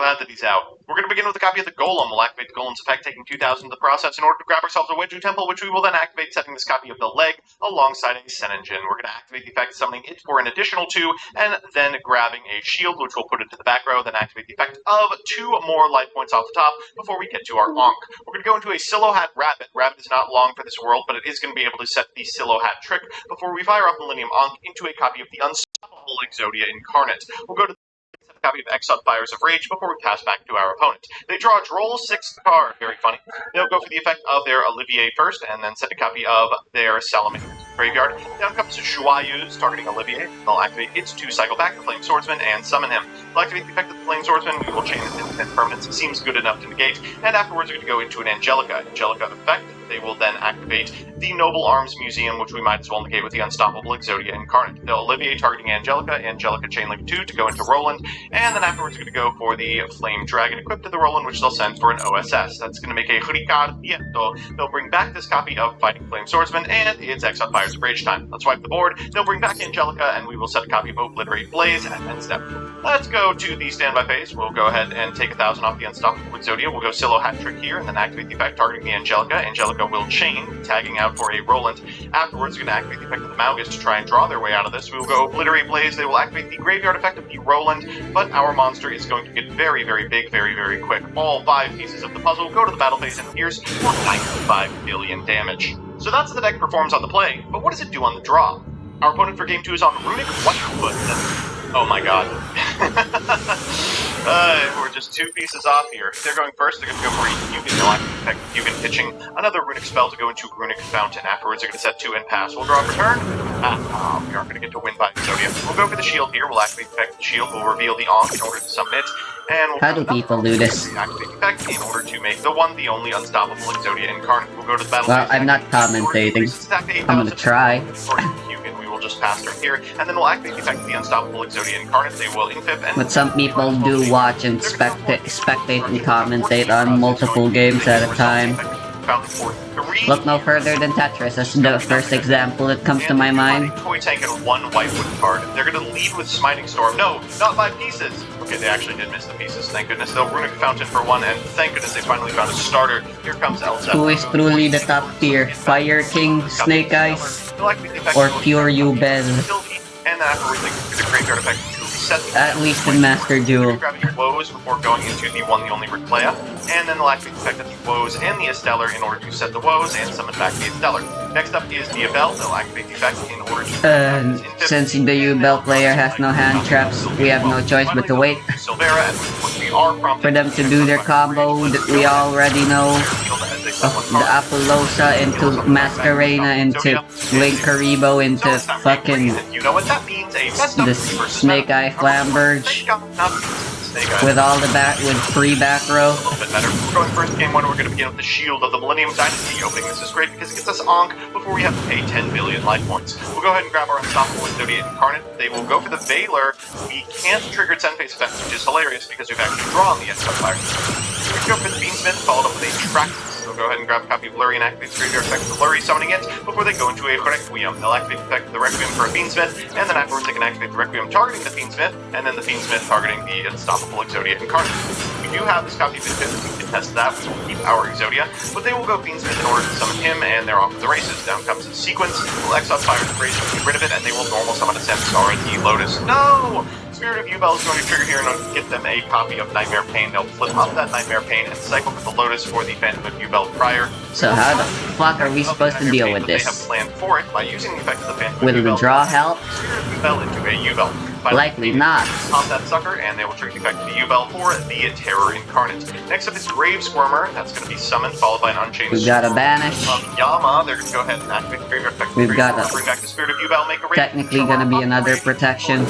glad that he's out. We're going to begin with a copy of the Golem. We'll activate the Golem's effect, taking 2,000 in the process in order to grab ourselves a Wedju Temple, which we will then activate, setting this copy of the Leg alongside a Sen Engine. We're going to activate the effect, summoning it for an additional 2, and then grabbing a Shield, which we'll put into the back row, then activate the effect of 2 more life points off the top before we get to our Ankh. We're going to go into a Silhouette Rabbit. Rabbit is not long for this world, but it is going to be able to set the Silhouette trick before we fire off Millennium Ankh into a copy of the Unstoppable Exodia Incarnate. We'll go to a copy of Exiled Fires of Rage before we pass back to our opponent. They draw a Droll 6th card. Very funny. They'll go for the effect of their Olivier first, and then set a copy of their Salamander graveyard. Down comes Yyyy, targeting Olivier. They'll activate its 2 cycle back, the Flame Swordsman, and summon him. They'll activate the effect of the Flame Swordsman. We will chain it into 10 permanents. It seems good enough to negate. And afterwards, we're going to go into an Angelica. Angelica effect. They will then activate the Noble Arms Museum, which we might as well negate with the Unstoppable Exodia Incarnate. They'll Olivier targeting Angelica, Angelica Chainlink 2 to go into Roland, and then afterwards we're going to go for the Flame Dragon equipped to the Roland, which they'll send for an OSS. That's going to make a Ricardietto. They'll bring back this copy of Fighting Flame Swordsman, and it's Exiled Fires of Rage time. Let's wipe the board. They'll bring back Angelica, and we will set a copy of Obliterate Blaze at end step. Let's go to the standby phase. We'll go ahead and take 1,000 off the Unstoppable Exodia. We'll go Silo Hat Trick here, and then activate the effect targeting the Angelica. Angelica will chain, tagging out for a Roland. Afterwards, we're going to activate the effect of the Malgus to try and draw their way out of this. We will go Obliterate Blaze. They will activate the graveyard effect of the Roland, but our monster is going to get very, very big, very, very quick. All 5 pieces of the puzzle go to the battle phase and pierce for 95 billion damage. So that's how the deck performs on the play, but what does it do on the draw? Our opponent for game 2 is on Runic Whitefoot. Oh my god. We're just 2 pieces off here. If they're going first, they're going to go for a Yugen. They'll activate Yugen, pitching another Runic spell to go into Runic Fountain. Afterwards, they're going to set 2 and pass. We'll draw a return. We aren't going to get to win by Exodia. We'll go for the shield here. We'll activate the effect of the shield. We'll reveal the Ankh in order to summon it. And we'll how do people do this? Activate the effect in order to make the one, the only Unstoppable Exodia Incarnate. We'll go to the battle. Well, I'm not commentating. I'm gonna try. We'll just pass through here, and then we'll activate the effect of the Unstoppable Exodia Incarnate. They will infib and... But some people do watch and spectate and commentate on multiple games at a time. Look no further than Tetris. That's the first example that comes to my mind. Toy Tank and 1 Whitewood card. They're going to lead with Smiting Storm. No, not 5 pieces. Okay, they actually did miss the pieces. Thank goodness. They'll Runic Fountain for 1, and thank goodness they finally found a starter. Here comes Elsa. Who is truly the top tier? Fire King, Snake Eyes, or pure Ubez? And then afterwards, they can do the graveyard effect to reset the... At least in Master Duel. Grab your woes before going into the one, the only Reclea, and then they'll activate the effect of the woes and the Esteller in order to set the woes and summon back the Esteller. Next up is the Abel. They'll activate the effect in order to... since the Ubel player has no hand traps, we have no choice but to wait. Silvera, and we are prompted for them to do their combo that we already know. The Apollosa into Masquerena into Link Karibo into fucking you know what that means, the Snake Eye Flamberge with all the with free back row. A little bit better. We're going first game 1. We're going to begin with the Shield of the Millennium Dynasty opening. This is great because it gets us Ankh before we have to pay 10 billion life points. We'll go ahead and grab our Unstoppable Exodia Incarnate. They will go for the Veiler. We can't trigger its end phase effects, which is hilarious because we've actually drawn the Exiled Fire. We go for the Beansmith, followed up with a Traxxas. They'll go ahead and grab a copy of Lurry and activate the graveyard effect of Lurry, summoning it before they go into a Requiem. They'll activate the effect of the Requiem for a Beansmith, and then afterwards they can activate the Requiem targeting the Beansmith, and then the Beansmith targeting the Unstoppable Exodia Incarnate. We do have this copy of Beansmith, we can test that, we will keep our Exodia, but they will go Beansmith in order to summon him, and they're off to the races. Down comes the Sequence, we'll Exile Fire the Rage to get rid of it, and they will normal summon a Samsara the Lotus. No! Spirit of Yubel is going to trigger here and get them a copy of Nightmare Pain. They'll flip up that Nightmare Pain and cycle with the Lotus for the Phantom of Yubel prior. So how the fuck are we supposed to deal with this? They have planned for it by using the effect of the Phantom of Will the draw help? Spirit of Yubel into a Yubel. Likely not. Pop that sucker, and they will trigger the effect of the Yubel for the Terror Incarnate. Next up is Grave Squirmer. That's going to be summoned, followed by an Unchained We've got a Banish. Yama. They're going to go ahead and activate the graveyard effect. We've got a... Bring back the Spirit of Yubel, make a technically going to be another protection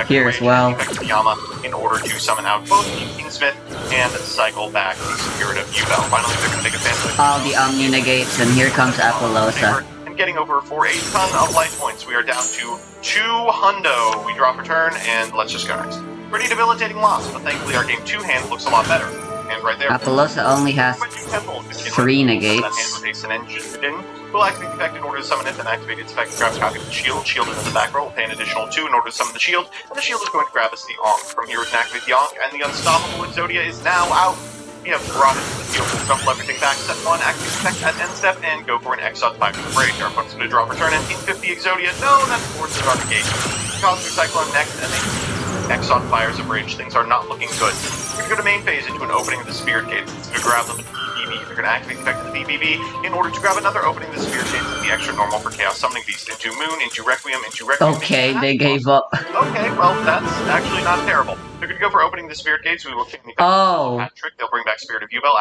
here as well. Yama in order to summon out both the Kingsmith and cycle back the Spirit of Yubel. Finally, they're going to make a Phantom. All the Omni negates, and here comes Apollosa. And getting over for a ton of life points. We are down to 2 hundo. We drop a turn, and let's just go next. Pretty debilitating loss, but thankfully our game 2 hand looks a lot better. hand right there. Apollosa only has 3 negates. That hand with a Senengin will activate the effect in order to summon it, then activate its effect to grab a copy of the shield. Shield into the back row will pay an additional 2 in order to summon the shield, and the shield is going to grab us the Ankh. From here we can activate the Ankh, and the Unstoppable Exodia is now out. We have brought it to the field, we'll shuffle everything back, set 1, activate the effect at end step, and go for an Exile 5 for the Rage. Our opponent's going to draw return and 50 Exodia. No, that forces our negation. Cosmic Cyclone next, and a Exile Fires of Rage. Things are not looking good. We're going to go to main phase into an opening of the Spirit Gates. It's going to grab them. They're going to activate the effect of the BBB in order to grab another opening of the Spirit Gates and the extra normal for Chaos Summoning Beast. Into Moon, into Requiem, into Requiem. Okay, they gave up. Okay, well, that's actually not terrible. They're going to go for opening the Spirit Gates. We will king the hat trick. They'll bring back Spirit of Yubel.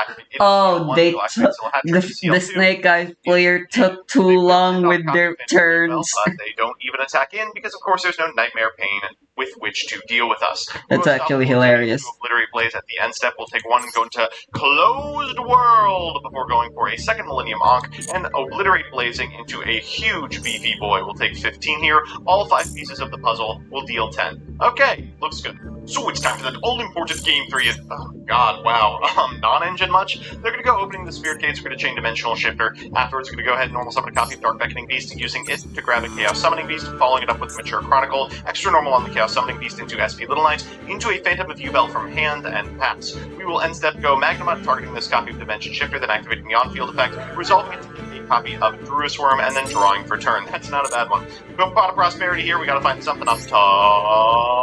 The Snake Eyes player took too long with their turns. But they don't even attack in because, of course, there's no Nightmare Pain with which to deal with us. That's actually hilarious. Obliterate Blaze at the end step. We'll take 1 and go into Closed World before going for a second Millennium Ankh and Obliterate Blazing into a huge beefy boy. We'll take 15 here. All 5 pieces of the puzzle will deal 10. Okay, looks good. So it's time for that all-important game for you. Oh god, wow. Non-engine much? They're going to go opening the Spirit Gates. We're going to chain Dimensional Shifter. Afterwards, we're going to go ahead and normal summon a copy of Dark Beckoning Beast, using it to grab a Chaos Summoning Beast, following it up with Mature Chronicle, extra normal on the Chaos Summoning Beast into SP Little Knight, into a Phantom of Yubel from hand, and pass. We will end step go Magnemite, targeting this copy of Dimension Shifter, then activating the on-field effect, resolving it to get a copy of Druis Worm, and then drawing for turn. That's not a bad one. Go Pot of Prosperity here. We got to find something up top.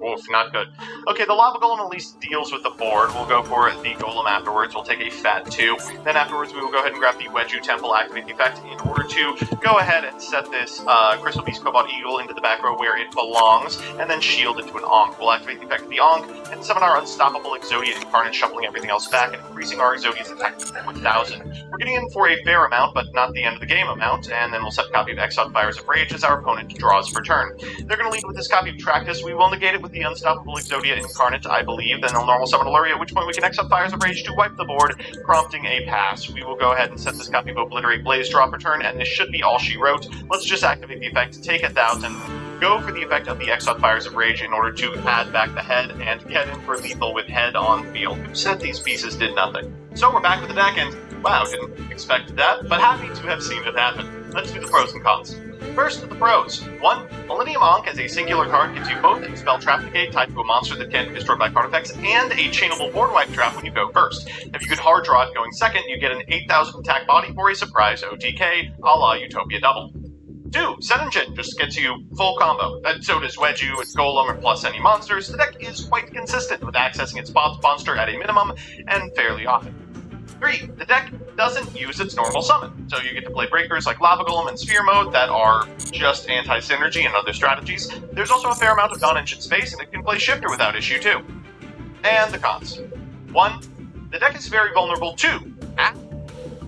Oof, not good. Okay, the Lava Golem at least deals with the board. We'll go for the Golem afterwards. We'll take a Fat 2. Then afterwards, we will go ahead and grab the Wedju Temple, activate the effect in order to go ahead and set this Crystal Beast Cobalt Eagle into the back row where it belongs, and then shield into an Ankh. We'll activate the effect of the Ankh and summon our Unstoppable Exodia Incarnate, shuffling everything else back and increasing our Exodia's attack to 1,000. We're getting in for a fair amount, but not the end of the game amount, and then we'll set a copy of Exiled Fires of Rage as our opponent draws for turn. They're going to lead with this copy of Tractus. We will negate it with the Unstoppable Exodia Incarnate, I believe. Then they'll normal summon Aluria, at which point we can Exile Fires of Rage to wipe the board, prompting a pass. We will go ahead and set this copy of Obliterate Blaze, draw for turn, and this should be all she wrote. Let's just activate the effect, take 1,000, go for the effect of the Exile Fires of Rage in order to add back the head and get in for lethal with head on field. Who said these pieces did nothing? So we're back with the deck, and wow, didn't expect that, but happy to have seen it happen. Let's do the pros and cons. First, the pros. 1. Millennium Ankh as a singular card gives you both a spell trap negate tied to a monster that can't be destroyed by card effects and a chainable board wipe trap when you go first. If you could hard draw it going second, you get an 8,000 attack body for a surprise OTK, a la Utopia Double. 2. Senengin just gets you full combo, and so does Wedju, its Golem, or plus any monsters. The deck is quite consistent with accessing its monster at a minimum, and fairly often. 3. The deck doesn't use its normal summon, so you get to play breakers like Lava Golem and Sphere Mode that are just anti-synergy and other strategies. There's also a fair amount of non-engine space, and it can play Shifter without issue too. And the cons. 1. The deck is very vulnerable to Ash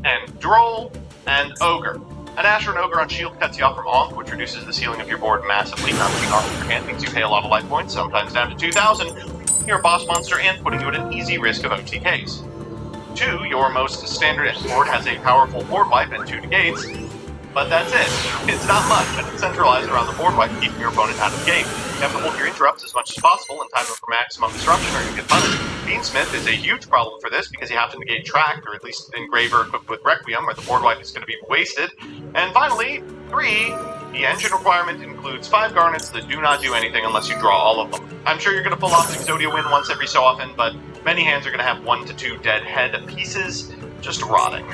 and Droll and Ogre. An Asher and Ogre on shield cuts you off from Ankh, which reduces the ceiling of your board massively. Not being off your hand means you pay a lot of life points, sometimes down to 2,000. You're a boss monster and putting you at an easy risk of OTKs. 2, your most standard board has a powerful board wipe and 2 negates, but that's it. It's not much, and it's centralized around the board wipe, keeping your opponent out of the game. You have to hold your interrupts as much as possible and time them for maximum disruption or you get punished. Beansmith is a huge problem for this because you have to negate Tract, or at least Engraver equipped with Requiem, or the board wipe is going to be wasted. And finally, 3, the engine requirement includes 5 garnets that do not do anything unless you draw all of them. I'm sure you're going to pull off an Exodia win once every so often, but many hands are going to have 1 to 2 dead head pieces just rotting.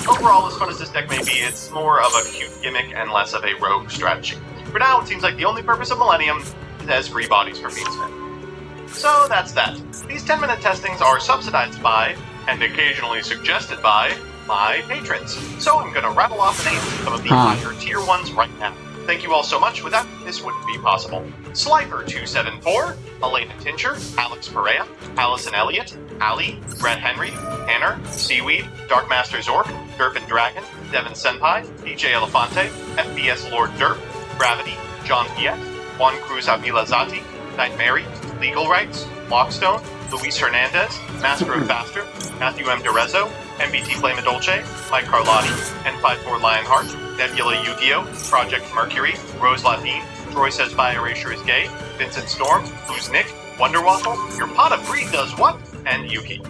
Overall, as fun as this deck may be, it's more of a cute gimmick and less of a rogue strategy. For now, it seems like the only purpose of Millennium is as free bodies for Beansmith. So that's that. These 10-minute testings are subsidized by, and occasionally suggested by, my patrons. So I'm going to rattle off the names of some of these higher tier 1s right now. Thank you all so much. Without this wouldn't be possible. Slifer274, Elena Tincher, Alex Perea, Allison Elliott, Ali, Brett Henry, Tanner, Seaweed, Darkmaster Zork, Derpin Dragon, Devin Senpai, DJ Elefante, FBS Lord Derp, Gravity, John Piet, Juan Cruz Avila Zati, Knight Mary, Legal Rights, Lockstone, Luis Hernandez, Master of Faster, Matthew M. Derezzo, MBT Flame Dolce, Mike Carlotti, N54 Lionheart, Nebula Yu-Gi-Oh!, Project Mercury, Rose Latine, Troy says By Erasure is gay. Vincent Storm, Who's Nick, Wonder Waffle, Your Pot of Greed does what? And Yuki.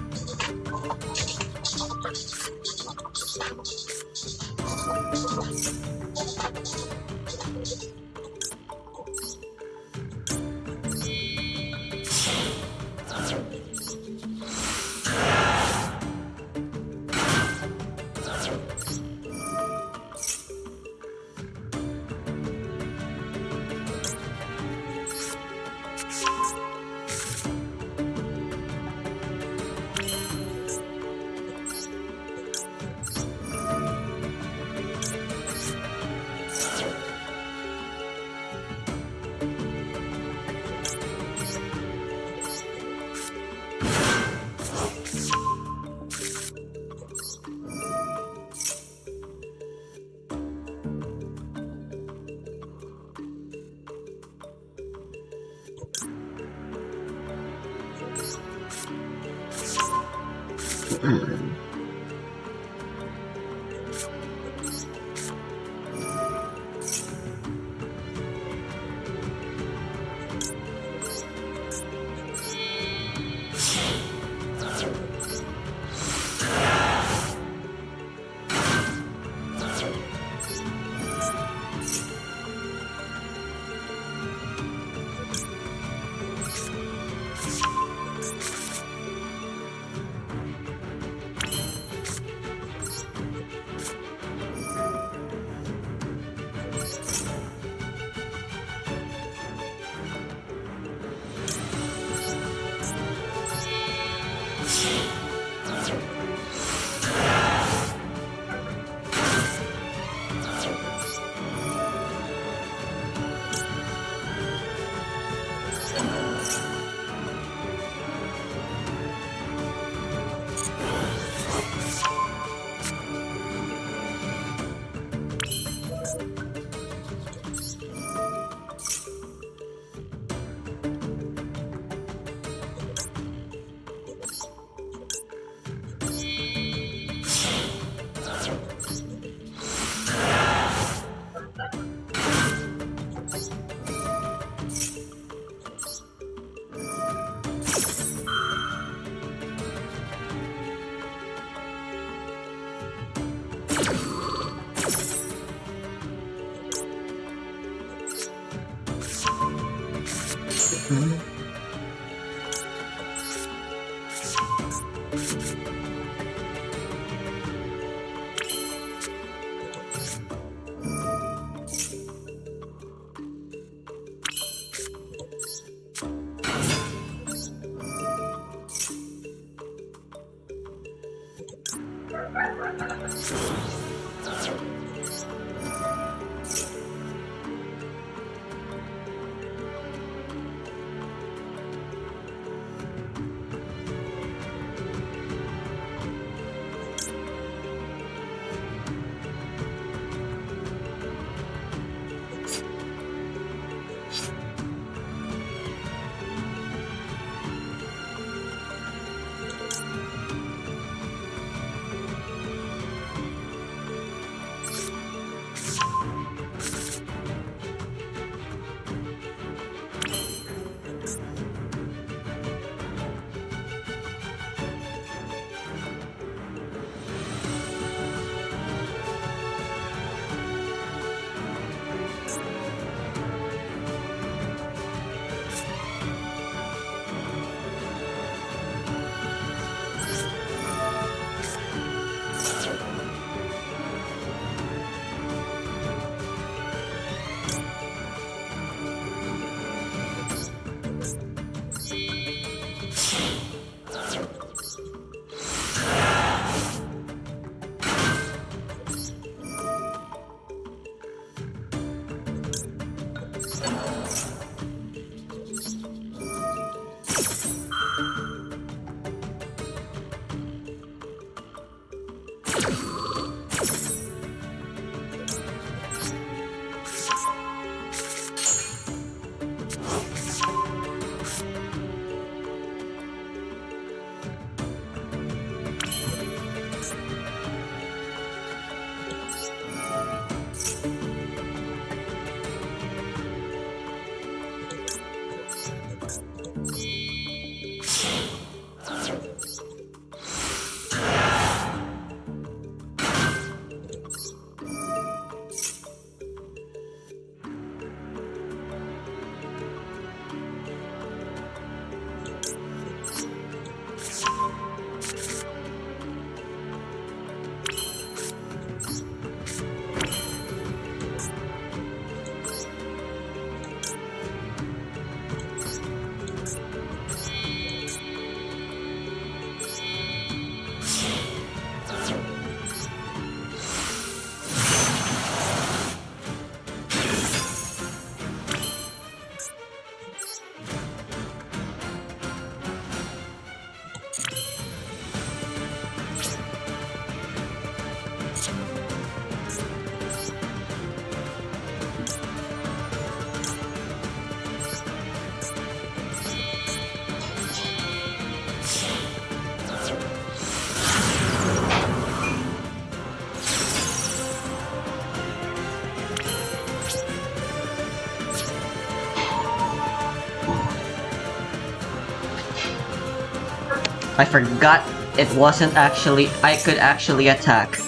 I forgot it wasn't actually, I could actually attack.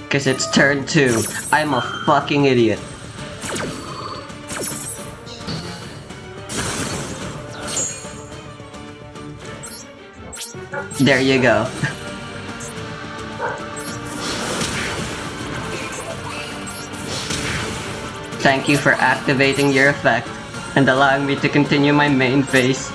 Cause it's turn 2. I'm a fucking idiot. There you go. Thank you for activating your effect and allowing me to continue my main phase.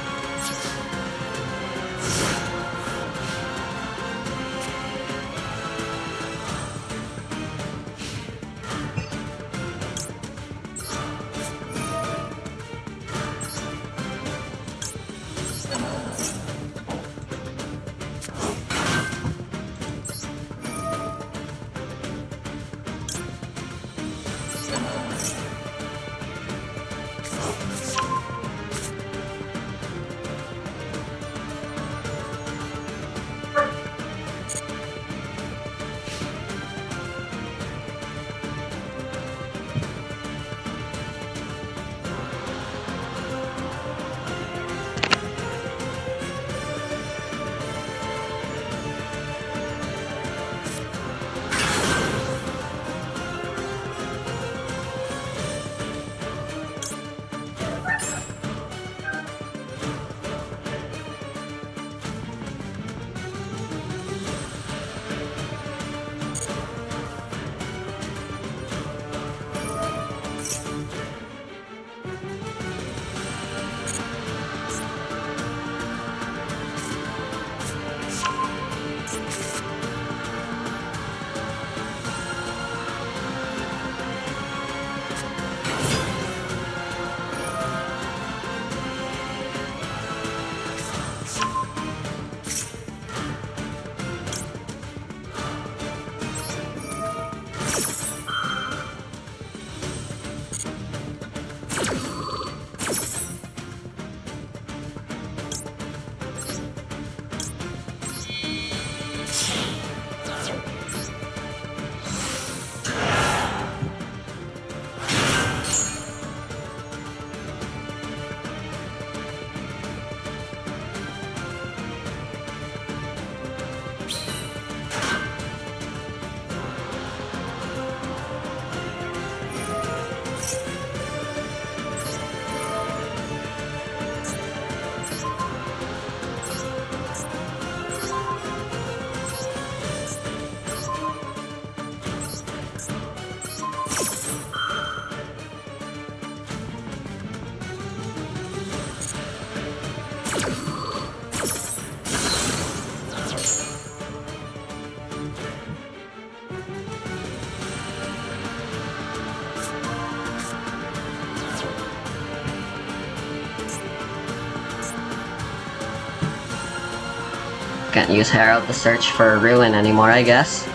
Can't use Herald to search for a ruin anymore, I guess.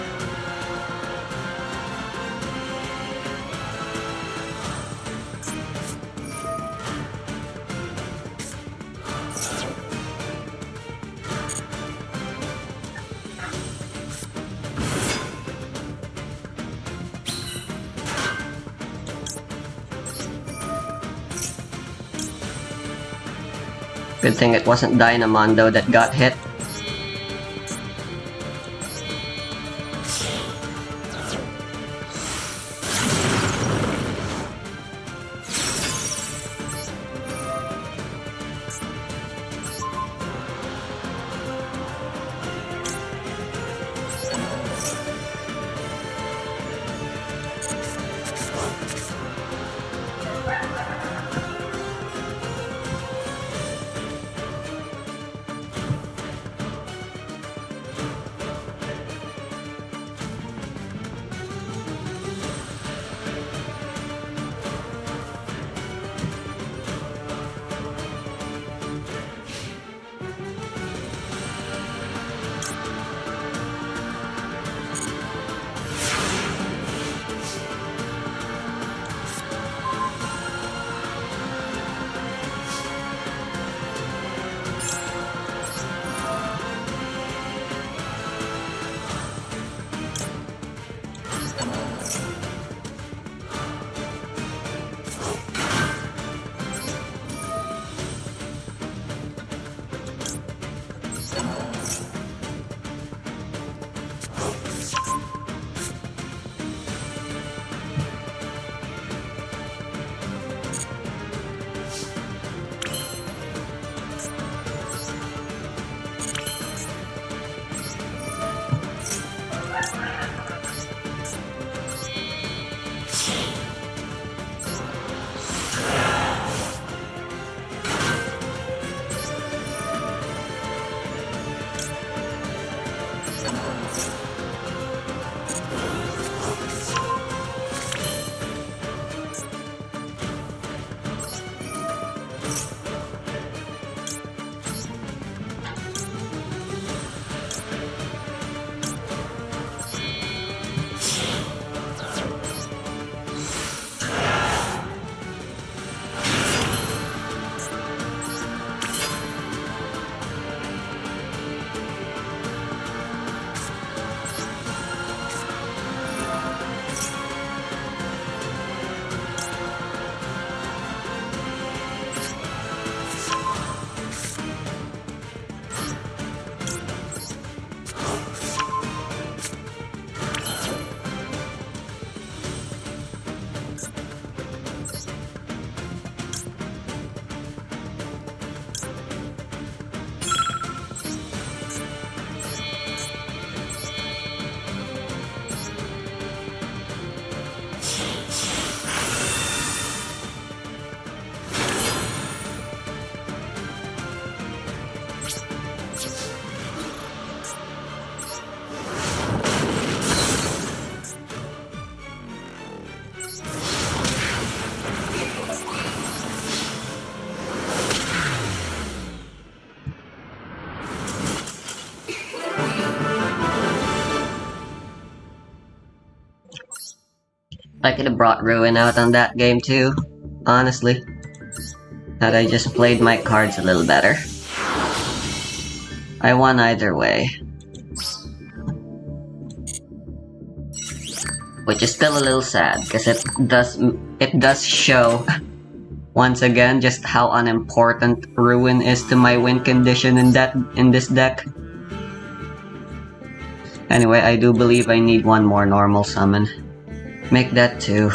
Good thing it wasn't Dynamon though that got hit. I could have brought Ruin out on that game too, honestly. Had I just played my cards a little better. I won either way. Which is still a little sad, because it does show once again just how unimportant Ruin is to my win condition in this deck. Anyway, I do believe I need one more normal summon. Make that 2.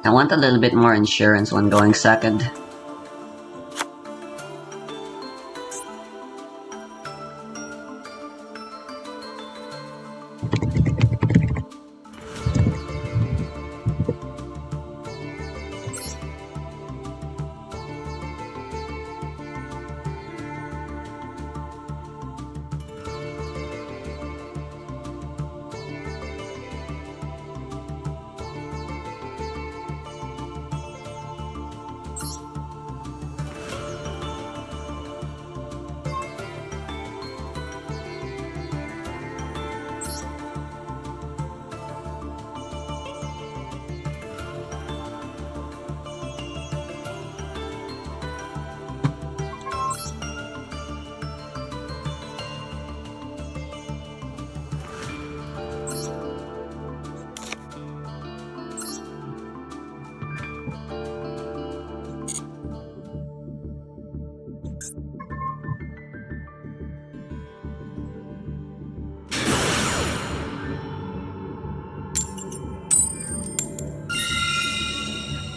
I want a little bit more insurance when going second.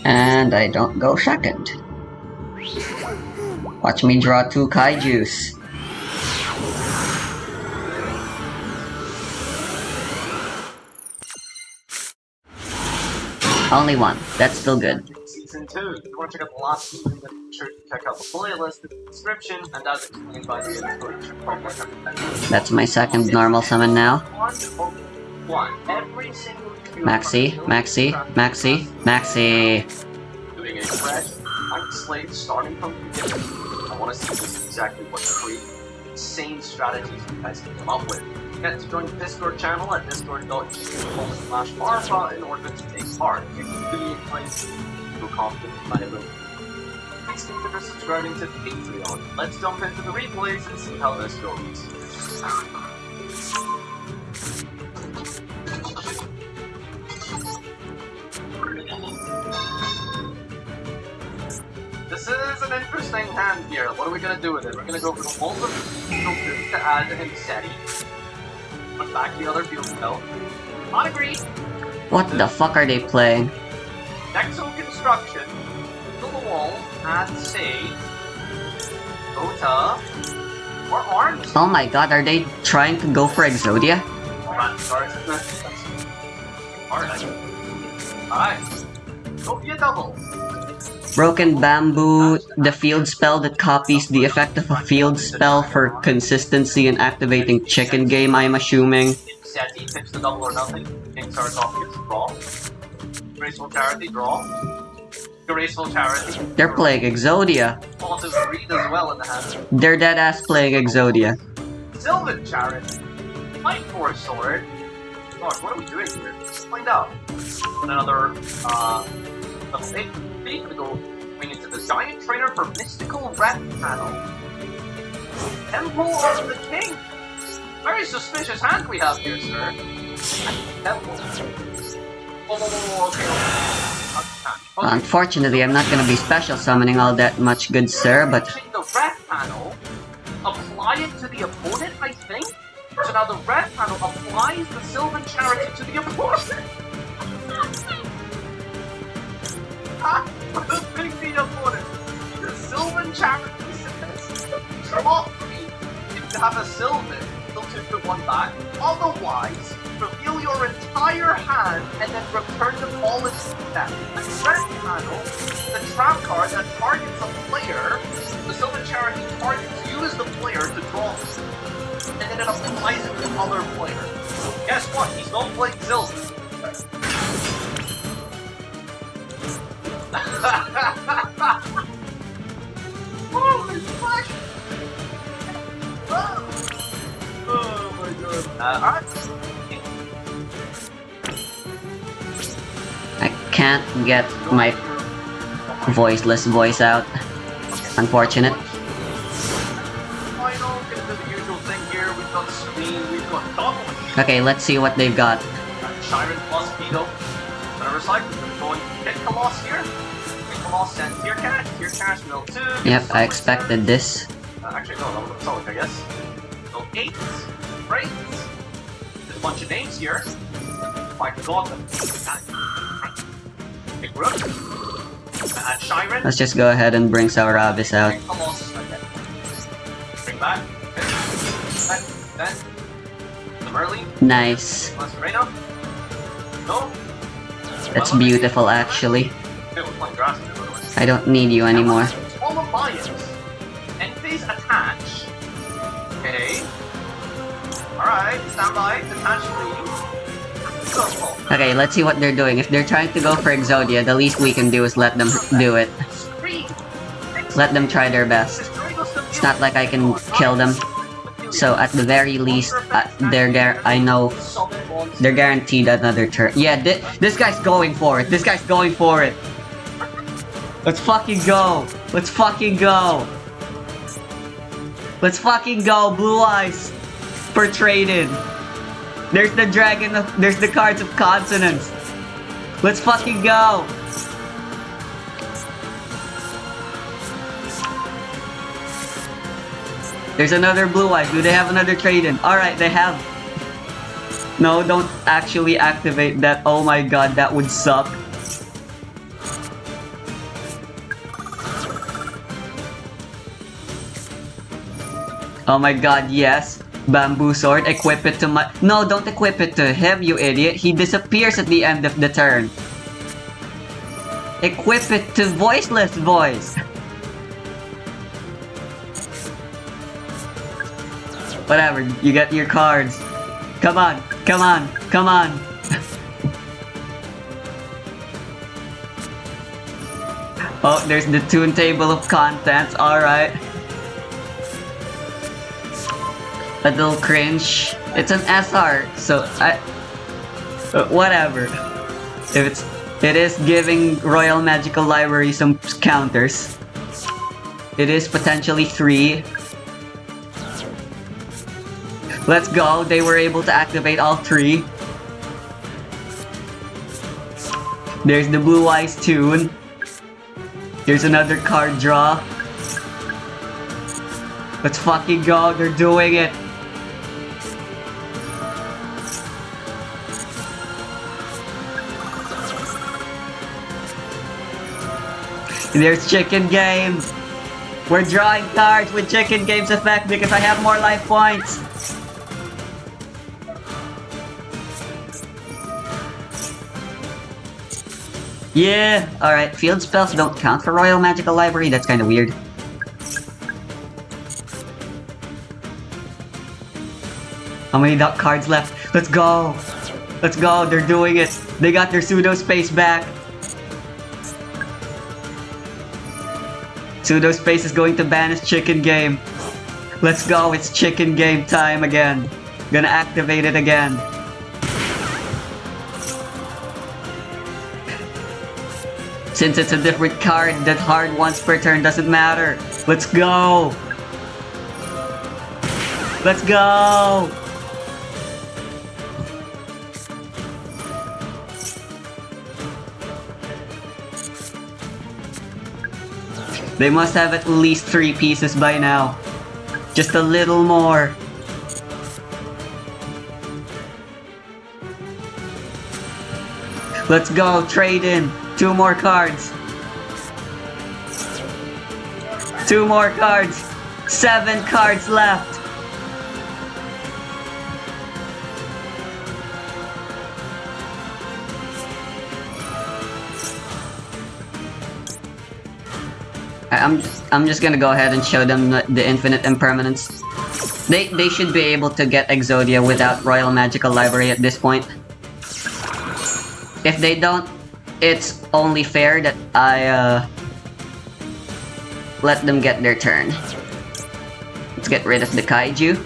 And I don't go second. Watch me draw 2 kaijus. Only 1. That's still good. Season 2. If you want to check out the last season, then be sure to check out the playlist in the description, and as explained by the editor. That's my second normal summon now. Every single Maxi, Maxi, Maxi, Maxi. Doing a fresh blank slate starting from the beginning. I want to see just exactly what three insane strategies you guys can come up with. Get to join the Discord channel at discord.gg/Marfa in order to take part. You can really inclined to feel confident by a little. Please consider subscribing to the Patreon. Let's jump into the replays and see how this goes. This is an interesting hand here. What are we gonna do with it? We're gonna go for the Walls of Filters to add an Seti. Put back the other field spell. Not agreed. What the fuck are they playing? Nexo Construction. Fill the wall. Add Sage. Ota. Or Arms. Oh my god, are they trying to go for Exodia? Alright. Go be a double. Broken Bamboo, the field spell that copies the effect of a field spell for consistency in activating chicken game, I'm assuming. Seti picks the double or nothing. King starts off against draw. Graceful Charity, draw. Graceful Charity. They're playing Exodia. Autos read as well in the hand. They're dead ass playing Exodia. Sylvan Charity. Fight Force Sword. Gosh, what are we doing here? Let's find out. And another, level 8. We're gonna go wing into the Giant Trainer for Mystical Rat Panel. Temple of the King! Very suspicious hand we have here, sir. Temple. Oh, okay. Unfortunately, I'm not gonna be special summoning all that much, good sir, but... The Rat Panel, apply it to the opponent, I think? So now the Rat Panel applies the Sylvan Charity to the opponent! Big the opponent. The Sylvan Charity says, draw 3 if you have a Sylvan, filter to 1 back. Otherwise, reveal your entire hand and then return the polished deck. The Red Panel, the trap card that targets a player, the Sylvan Charity targets you as the player to draw this. And then it applies it to other player. Guess what? He's not playing Sylvan. Holy flash! Oh my god. Alright. I can't get my voiceless voice out. Unfortunate. Final, get to the usual thing here. We've got Screen, we've got Double. Okay, let's see what they've got. Shiren plus Beetle. Gonna recycle. We're going to hit Coloss here. Hit Coloss and Tear Cash, Mill 2. Yep, I expected this. Actually, no, that was Sonic, I guess. So 8, great. There's a bunch of names here. I forgot them. Big Rook. And Shiren. Let's just go ahead and bring Saurabis out. Coloss again. Bring back. Then. The Merlin. Nice. Masquerena. No. That's beautiful, actually. I don't need you anymore. All Alliance. Enemies attach. Okay. Alright, stand by. Detach leave. Okay, let's see what they're doing. If they're trying to go for Exodia, the least we can do is let them do it. Let them try their best. It's not like I can kill them. So at the very least, I know they're guaranteed another turn. Yeah, this guy's going for it. This guy's going for it. Let's fucking go. Let's fucking go. Let's fucking go. Blue Eyes. Portrayed. There's the dragon of, there's the cards of consonants. Let's fucking go. There's another Blue Eyes. Do they have another trade-in? Alright, they have. No, don't actually activate that. Oh my god, that would suck. Oh my god, yes. Bamboo sword, equip it to my... No, don't equip it to him, you idiot. He disappears at the end of the turn. Equip it to Voiceless Voice. Whatever, you get your cards. Come on, come on, come on. Oh, there's the tune table of contents, alright. A little cringe. It's an SR, so whatever. It is giving Royal Magical Library some counters. It is potentially 3. Let's go, they were able to activate all 3. There's the Blue Eyes tune. Here's another card draw. Let's fucking go, they're doing it. There's Chicken Game. We're drawing cards with Chicken Game's effect because I have more life points. Yeah, alright. Field spells don't count for Royal Magical Library. That's kind of weird. How many cards left? Let's go! Let's go, they're doing it! They got their pseudo space back! Pseudo space is going to banish Chicken Game. Let's go, it's Chicken Game time again. Gonna activate it again. Since it's a different card, that hard once per turn doesn't matter. Let's go! Let's go! They must have at least 3 pieces by now. Just a little more. Let's go, trade in. 2 more cards. 2 more cards. 7 cards left. I'm just gonna go ahead and show them the infinite impermanence. They should be able to get Exodia without Royal Magical Library at this point. If they don't, it's only fair that I let them get their turn. Let's get rid of the Kaiju.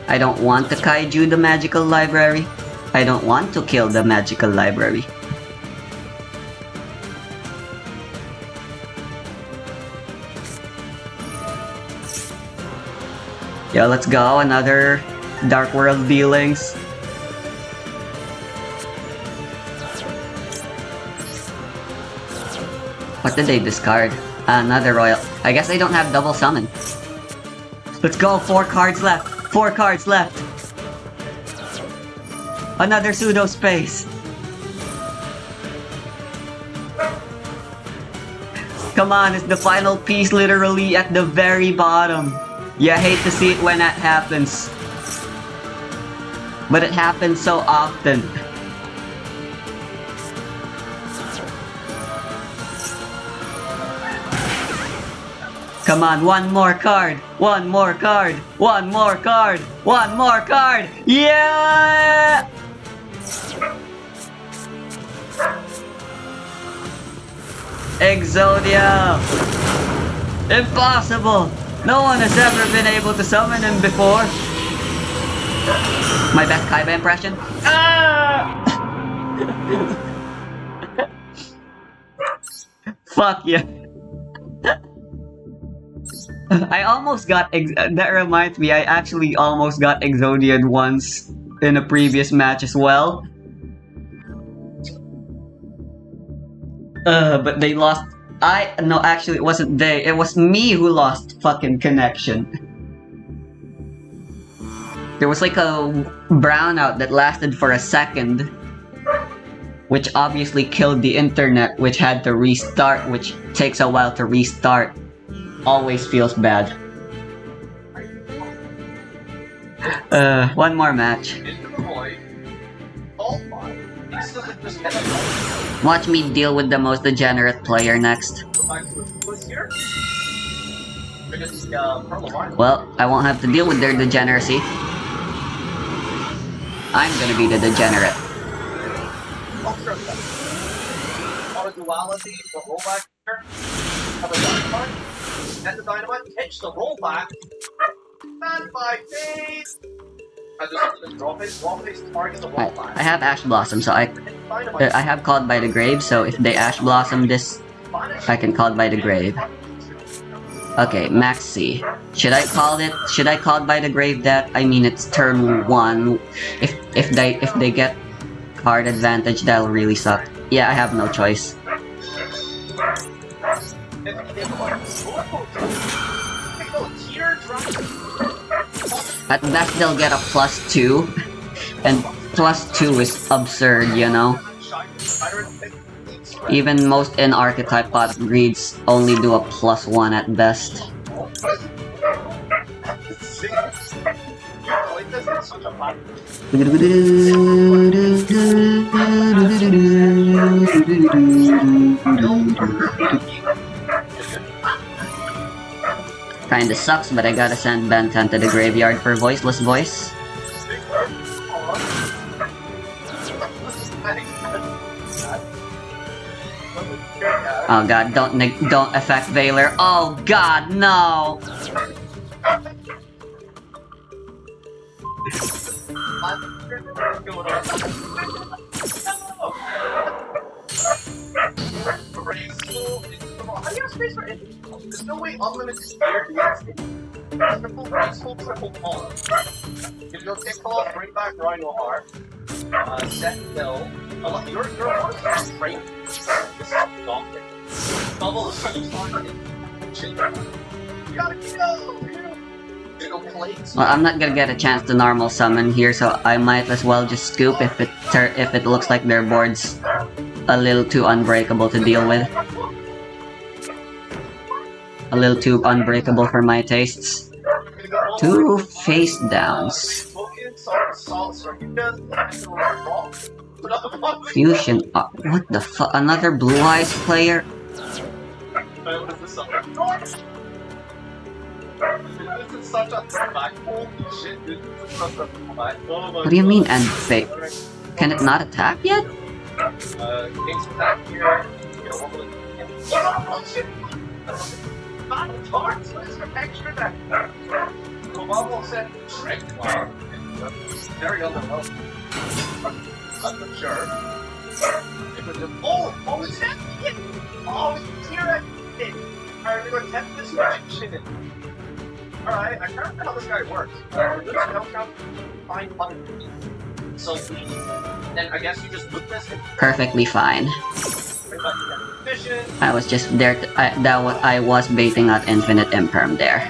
I don't want to Kaiju the Magical Library. I don't want to kill the Magical Library. Yeah, let's go. Another Dark World dealings. What did they discard? Another Royal. I guess they don't have double summon. Let's go. 4 cards left. 4 cards left. Another pseudo space. Come on, it's the final piece literally at the very bottom. You hate to see it when that happens. But it happens so often. Come on, 1 more card. 1 more card. 1 more card. 1 more card. Yeah! Exodia! Impossible! No one has ever been able to summon him before. My best Kaiba impression? Ah! Fuck yeah. I almost got that reminds me, I actually almost got Exodia'd once in a previous match as well. But they lost. No, actually it wasn't they, it was me who lost fucking connection. There was like a brownout that lasted for a second, which obviously killed the internet, which had to restart, which takes a while to restart. Always feels bad. One more match. Into the void. Oh my. This doesn't just get a Watch me deal with the most degenerate player next. go back to the woods here. Because Pearl of Iron. Well, I won't have to deal with their degeneracy. I'm gonna be the degenerate. Oh, sure. Auto duality, the rollback here. Have a dynamite. And the dynamite hits the rollback. And by phase. And just drop phase target the rollback. I have Ash Blossom, so I have Called by the Grave, so if they Ash Blossom this, I can Called by the Grave. Okay, Max C. Should I Called by the Grave that? I mean, it's turn 1. If they get card advantage, that'll really suck. Yeah, I have no choice. At best, they'll get a +2, and +2 is absurd, you know? Even most in-archetype pot greeds only do a +1 at best. Kinda sucks, but I gotta send Ben 10 to the graveyard for Voiceless Voice. Oh god, don't affect Valor. Oh god, no! There's no way unlimited spear gets it. Triple graceful, triple call. If you'll take call, bring back Rhino Heart. Set kill. Your horse is straight. This is doctor. Double the target. You gotta go! Well, I'm not gonna get a chance to normal summon here, so I might as well just scoop if it looks like their board's a little too unbreakable to deal with. A little too unbreakable for my tastes. 2 face downs. Fusion. What the fuck? Another Blue Eyes player? What do you mean end fate? Can it not attack yet? Very underwhelming. I'm not sure. It was just, oh, it's happening! Oh, it's here! Alright, we're gonna test this shit. Alright, I can't remember how this guy works. This health count, find button. So, then I guess you just look this and Perfectly fine. I was just there. I was baiting out Infinite Imperm there.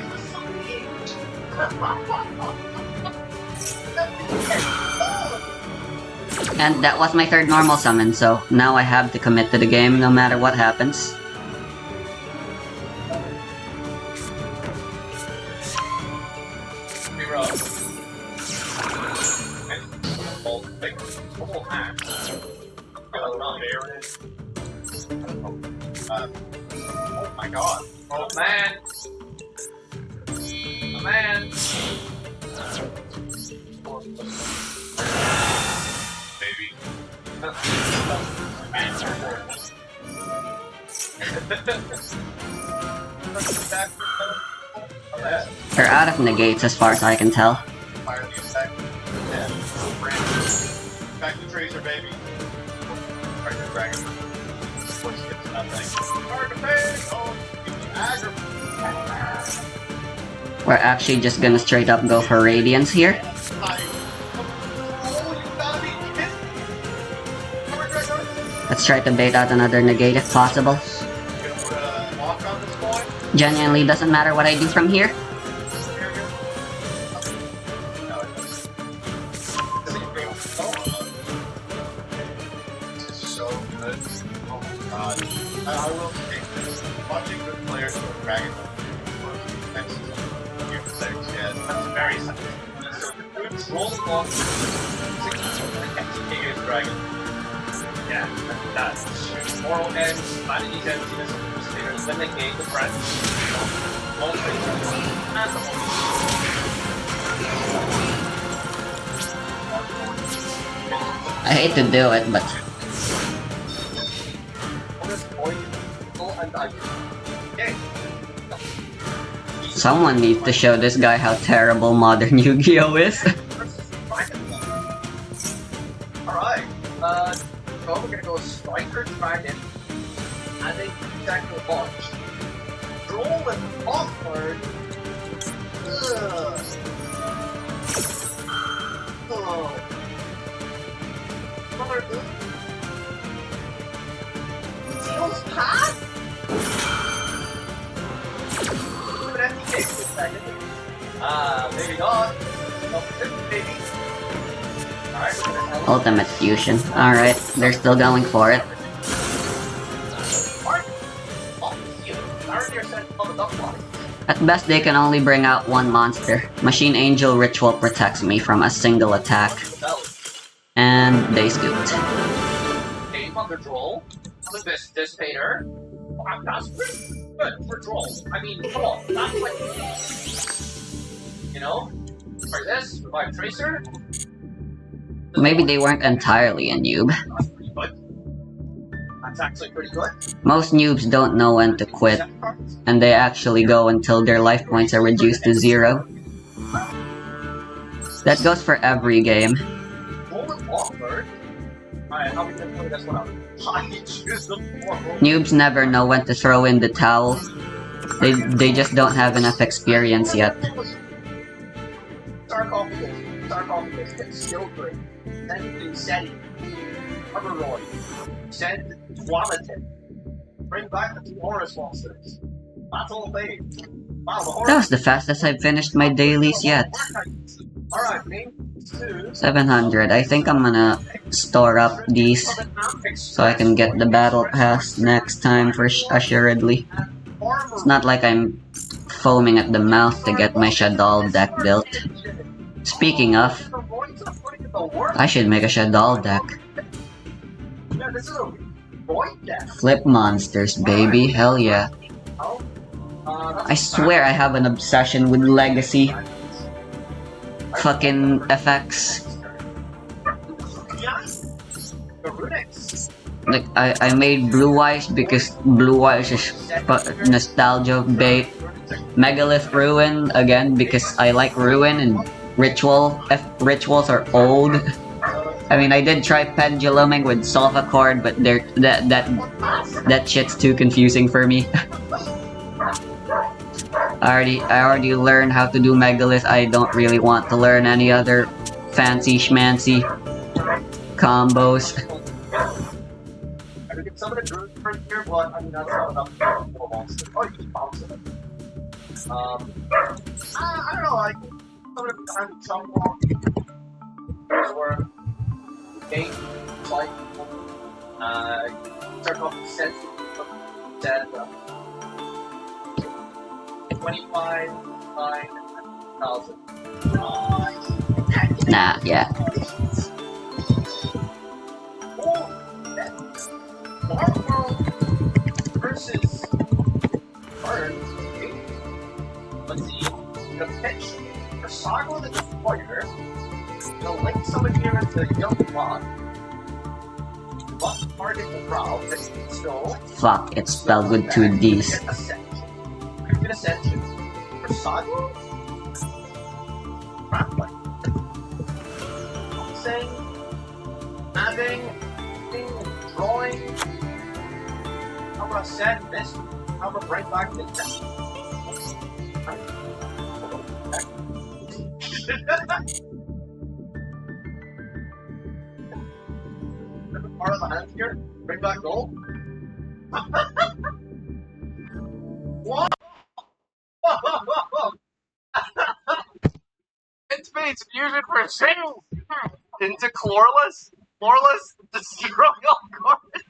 And that was my 3rd normal summon, so now I have to commit to the game no matter what happens. Oh my god. Oh man. Oh man. Baby. They're out of negates as far as I can tell. Fire the attack. Yeah. Back to Tracer, baby. Fire the dragon. Voice gets nothing. Fire the face! Oh, aggro. We're actually just gonna straight up go for Radiance here. Let's try to bait out another negate if possible. Genuinely doesn't matter what I do from here. So good. Oh my god. I will take this. Watching good players with Dragon next year. Yeah, that's very simple. Roll off 16 and catch Chaos Dragon. Yeah, that's Moral Ends, Vanity's Emptiness, and Crusaders, then negate the friends. All three and the whole. I hate to do it, but someone needs to show this guy how terrible modern Yu-Gi-Oh is. Alright, so we're gonna go Striker Dragon, and then Exactly Launch. Draw with Awkward. Oh. Brother, Seal's Path? Maybe not. Maybe. Alright. Ultimate Fusion. Alright, they're still going for it. At best, they can only bring out one monster. Machine Angel Ritual protects me from a single attack. And they scooped. Game on the draw. Look at this Dissipator. That's pretty good for draw. I mean, come on. That's like... You know? For this, Revive Tracer. Maybe they weren't entirely a noob. That's pretty good. That's actually pretty good. Most noobs don't know when to quit, and they actually go until their life points are reduced to 0. That goes for every game. Noobs never know when to throw in the towel. They just don't have enough experience yet. Sarcophagus gets Skill Break. Then you do Seti. Armoroid. Send Qualatin. Bring back the 2 Horus monsters. That's all they. Wow, the That was the fastest I've finished my dailies yet. Alright, name 2. 700. I think I'm gonna store up these so I can get the battle pass next time for assuredly. It's not like I'm foaming at the mouth to get my Shaddoll deck built. Speaking of, I should make a Shaddoll deck. Flip monsters, baby. Hell yeah. I swear I have an obsession with legacy fucking FX. Like, I made Blue Eyes because Blue Eyes is nostalgia bait. Megalith Ruin, again, because I like Ruin and rituals are old. I mean, I did try penduluming with Solfachord, but that shit's too confusing for me. I already learned how to do Megalith. I don't really want to learn any other fancy schmancy combos. I could get some of the druids from here, but I mean that's not enough for a monster. Oh, you just bounce it. I don't know, like some of the some or game like start off with set 25,900. Nah, yeah. Versus Burns. Let's see. The pitch for Sago the Destroyer. You'll link someone here into Young Bot. But target the brow that you can still. Fuck, it's spelled with 2 D's. Get Ascension. For Sago? Rattling. Saying, having, drawing. How about send this? How about right back to this? Part of the hand here? Bring back gold? What? Intimates fusion for 6! Into Chlorless? Chlorless? Destroy all cards?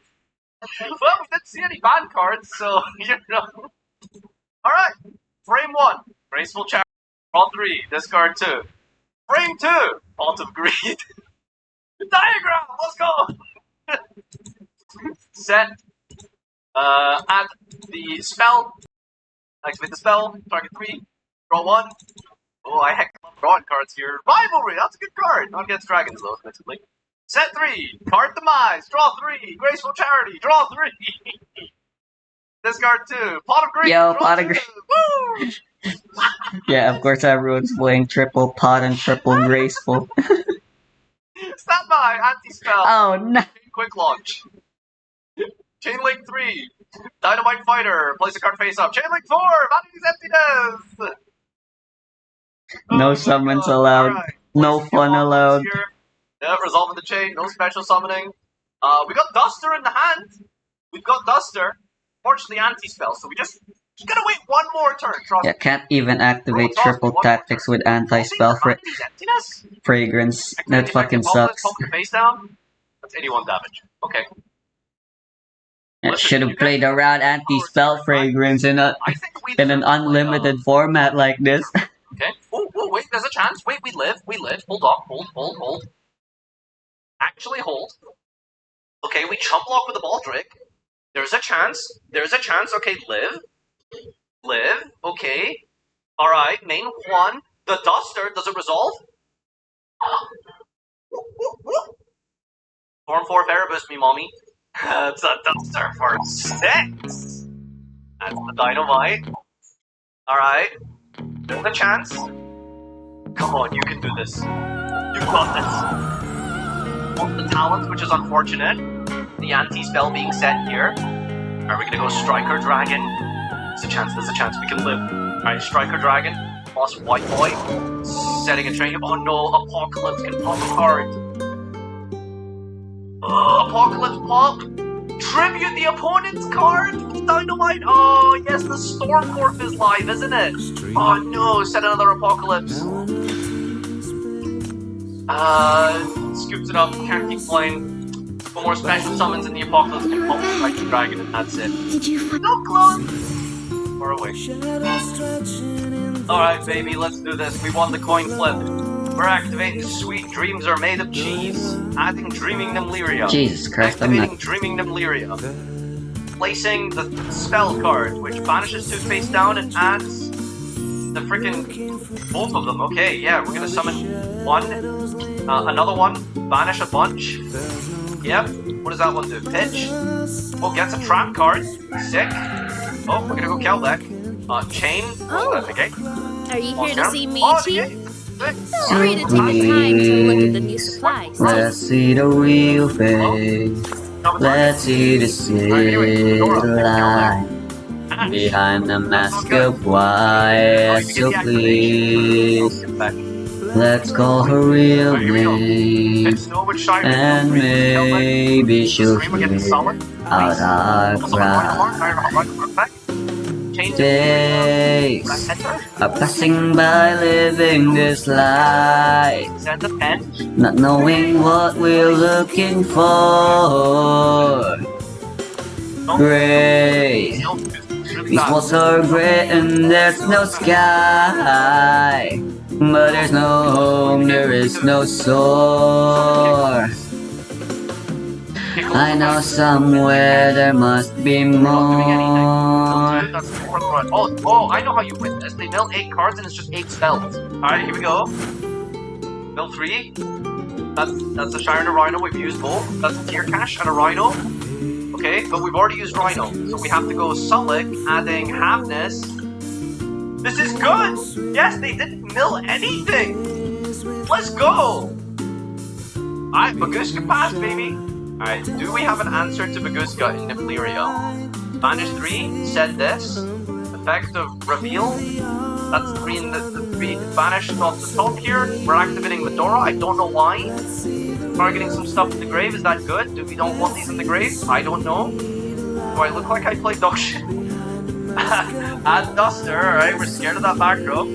Well, we didn't see any bad cards, so, you know. Alright, frame 1. Graceful Chapter. All 3. Discard 2. Frame 2! Pot of Greed. Diagram! Let's go! Set. Add the spell. Activate the spell. Target 3. Draw 1. Oh, I heck love drawing cards here. Rivalry! That's a good card! Not against dragons, though, admittedly. Set 3. Card Demise. Draw 3. Graceful Charity. Draw 3. Discard 2. Pot of Greed. Yo, Draw Pot of 2. Greed. Woo! Yeah, of course everyone's playing triple pot and triple graceful. Stand by. Anti-spell. Oh no! Quick launch. Chain Link 3. Dynamite Fighter. Place a card face up. Chain Link 4. Vanity's Emptiness. No my summons God. allowed. Alright. No Place fun the allowed. here. Yeah, resolving the chain. No special summoning. We got Duster in the hand. We've got Duster. Fortunately, anti-spell. So we just gotta wait one more turn. Trust Yeah, me. can't even activate Trust me, triple one more tactics turn. with anti-spell Vanity's Emptiness? fragrance. That Activate fucking effective opponent, sucks. pump the face down. That's 81 damage. Okay. It Listen, should you have played around anti-spell fragrance in I think we an unlimited format like this. Okay. Oh, wait, there's a chance. Wait, we live. Hold on. Hold. Actually, hold. Okay, we chump block with the Baldric. There's a chance. Okay, live. Okay. Alright, main 1. The Duster, does it resolve? Form 4 of Erebus, me mommy. It's a Duster for 6. That's the Dynamite. Alright. There's a chance. Come on, you can do this. You got this. Want the talents, which is unfortunate. The anti-spell being set here. Are we gonna go Striker Dragon? There's a chance we can live. Alright, Striker Dragon. Plus White Boy. Setting a train. Oh no, Apocalypse can pop a card. Apocalypse pop. Tribute the opponent's card. Dynamite. Oh yes, the Stormcorp is live, isn't it? Oh no, set another Apocalypse. Scoops it up. Can't keep playing. One more special summons in the Apocalypse can pop the Striker Dragon, and that's it. No close. Far away. Alright, baby, let's do this. We want the coin flip. We're activating Sweet Dreams Are Made of Cheese. Adding Dreaming Nymeria. Jesus Christ, I'm Activating not... Dreaming Nymeria. Placing the spell card, which banishes 2 face down and adds the freaking both of them. Okay, yeah, we're gonna summon 1, another 1, banish a bunch. Yep. What does that one do? Pitch. Oh, gets a trap card. Sick. Oh, we're gonna go Kelbeck. Chain. Okay. Are you here to see me Oh, cheat? okay. Sick. Feel free to take the time to look at the new supplies. Let's see the real face. Let's see the silly line behind the mask of white. So please, let's call her real name, and maybe she'll hear out our cry. Days are passing by living this life, not knowing what we're looking for. Gray, these walls are gray and there's no sky, but there's no home, there is no source. I know somewhere there must be more. Oh, I know how you win this. They mill 8 cards and it's just 8 spells. Alright, here we go. Mill 3. That's a Shire and a Rhino. We've used both. That's a Tear Cash and a Rhino. Okay, but we've already used Rhino. So we have to go Sulic, adding Halfness. This is good! Yes, they didn't mill anything! Let's go! Alright, Baguska pass, baby! Alright, do we have an answer to Baguska in Nymeria? Banish 3, set this. Effect of Reveal. That's 3 in the 3 banished off the top here. We're activating Medora, I don't know why. Targeting some stuff in the grave, is that good? Do we don't want these in the grave? I don't know. Do I look like I play dog shit? Add Duster, alright, we're scared of that back row.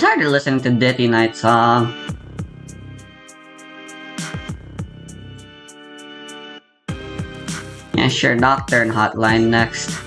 tired of listening to Ditty Night song. Yeah, sure, Nocturne Hotline next.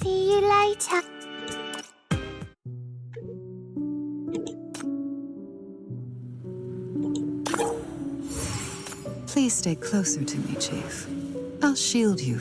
See you later. Please stay closer to me, Chief. I'll shield you.